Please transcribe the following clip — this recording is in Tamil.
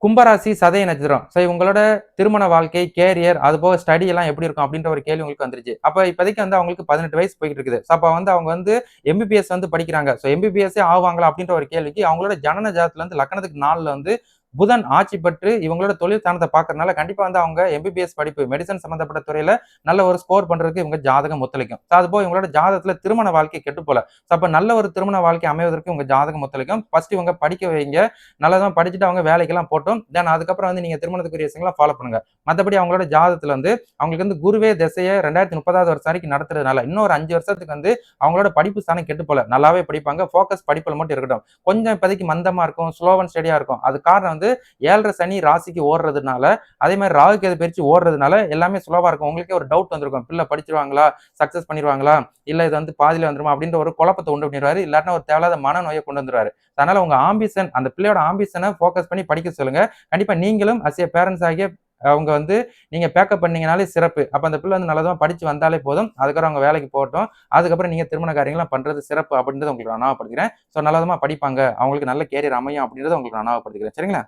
கும்பராசி சதய நட்சத்திரம். ஸோ இவங்களோட திருமண வாழ்க்கை, கேரியர், அதுபோக ஸ்டடி எல்லாம் எப்படி இருக்கும் அப்படின்ற ஒரு கேள்வி உங்களுக்கு வந்துருச்சு. அப்ப இப்போதைக்கு வந்து அவங்களுக்கு 18 வயசு போயிட்டு இருக்குது. ஸோ அப்ப வந்து அவங்க வந்து எம்பிபிஎஸ் வந்து படிக்கிறாங்க. ஸோ எம்பிபிஎஸ்ஸே ஆவாங்களா அப்படின்ற ஒரு கேள்விக்கு அவங்களோட ஜனன ஜாதத்துல வந்து லக்னத்துக்கு 4ல வந்து புதன் ஆட்சி பெற்று இவங்களோட தொழில் ஸ்தானத்தை பார்க்கறதுனால கண்டிப்பா வந்து அவங்க எம்பிபிஎஸ் படிப்பு மெடிசன் சம்பந்தப்பட்ட துறையில நல்ல ஒரு ஸ்கோர் பண்றதுக்கு இவங்க ஜாதகம் ஒத்துழைக்கும். அதுபோக இவங்களோட ஜாதகத்துல திருமண வாழ்க்கை கெட்டு போல. அப்ப நல்ல ஒரு திருமண வாழ்க்கை அமைவதற்கு உங்க ஜாதகம் ஒத்துழைக்கும். ஃபர்ஸ்ட் இவங்க படிக்க வைங்க. நல்லதான் படிச்சுட்டு அவங்க வேலைக்கெல்லாம் போட்டோம். தென் அதுக்கப்புறம் வந்து நீங்க திருமணத்துக்குரிய விஷயங்களை ஃபாலோ பண்ணுங்க. மற்றபடி அவங்களோட ஜாதகத்துல வந்து அவங்களுக்கு வந்து குருவே திசையை 2030வது வருஷம் வரைக்கும் நடத்துறதுனால இன்னும் ஒரு 5 வருஷத்துக்கு வந்து அவங்களோட படிப்பு ஸ்தானம் கெட்டு போல. நல்லாவே படிப்பாங்க. ஃபோக்கஸ் படிப்புல மட்டும் இருக்கட்டும். கொஞ்சம் இப்போதைக்கு மந்தமா இருக்கும், ஸ்லோ அண்ட் ஸ்டடியா இருக்கும். அது காரணம் வந்து 7.5 சனி ராசிக்கு ஓடுறதுனால, அதே மாதிரி ராகு கேது பயிற்சி ஓடுறதுனால எல்லாமே சுலபா இருக்கும். உங்களுக்கே ஒரு டவுட் வந்திருக்கும். பிள்ளை படிச்சிருவாங்களா, சக்சஸ் பண்ணிடுவாங்களா, இல்ல இது வந்து பாதியில வந்துருமா அப்படின்ற ஒரு குழப்பத்தை உண்டு பண்ணிடுவாரு. இல்லாட்டினா ஒரு தேவையில்லாத மனநோயை கொண்டு வந்துருவாரு. அதனால உங்க ஆம்பிஷன், அந்த பிள்ளையோட ஆம்பிஷனை ஃபோக்கஸ் பண்ணி படிக்க சொல்லுங்க. கண்டிப்பா நீங்களும் அஸ் ஏ பேரண்ட்ஸ் ஆகிய அவங்க வந்து நீங்க பேக்கப் பண்ணீங்கனாலே சிறப்பு. அப்ப அந்த பிள்ளை வந்து நல்லதா படிச்சு வந்தாலே போதும். அதுக்கப்புறம் அவங்க வேலைக்கு போகட்டும். அதுக்கப்புறம் நீங்க திருமண காரியங்கள்லாம் பண்றது சிறப்பு அப்படின்றத உங்களுக்கு நான் ஞாபகப்படுத்திக்கிறேன். ஸோ நல்லதமா படிப்பாங்க. அவங்களுக்கு நல்ல கேரியர் அமையும் அப்படின்றத உங்களுக்கு நான் ஞாபகப்படுத்திக்கிறேன். சரிங்களா?